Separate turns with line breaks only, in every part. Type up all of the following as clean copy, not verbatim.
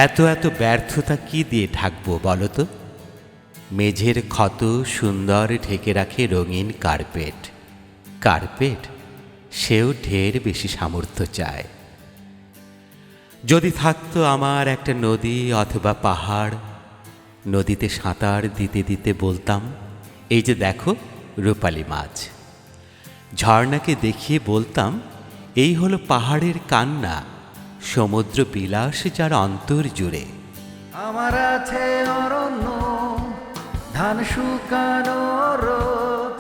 এত এত ব্যর্থতা কি দিয়ে ঢাকবো বলো তো? মেঝের ক্ষত সুন্দর ঢেকে রাখে রঙিন কার্পেট। কার্পেট সেও ঢের বেশি সামর্থ্য চায়। যদি থাকতো আমার একটা নদী অথবা পাহাড়, নদীতে সাঁতার দিতে দিতে বলতাম, এই যে দেখো রূপালী মাছ। ঝর্ণাকে দেখিয়ে বলতাম, এই হলো পাহাড়ের কান্না, সমুদ্র বিলাস যার অন্তর জুড়ে।
আমার আছে অরণ্য, ধান শুকানো রোদ,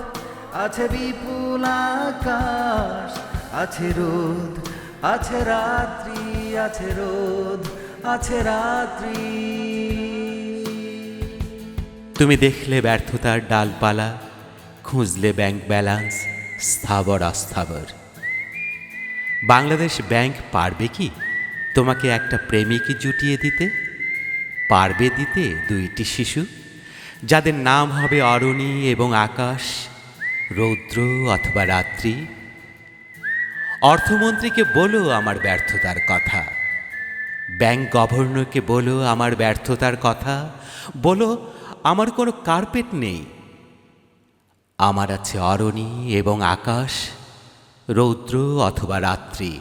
আছে বিপুল আকাশ, আছে রোদ, আছে রাত্রি, আছে রোদ, আছে রাত্রি।
তুমি দেখলে ব্যর্থতার ডালপালা, খুঁজলে ব্যাংক ব্যালান্স স্থাবর অস্থাবর। বাংলাদেশ ব্যাংক পারবে কি তোমাকে একটা প্রেমিক জুটিয়ে দিতে? পারবে দিতে দুইটি শিশু, যাদের নাম হবে অরণি এবং আকাশ, রৌদ্র অথবা রাত্রি? অর্থমন্ত্রীকে বলো আমার ব্যর্থতার কথা, ব্যাংক গভর্নরকে বলো আমার ব্যর্থতার কথা, বলো আমার কোনো কার্পেট নেই, আমার আছে অরণি এবং আকাশ, রৌদ্র অথবা রাত্রি।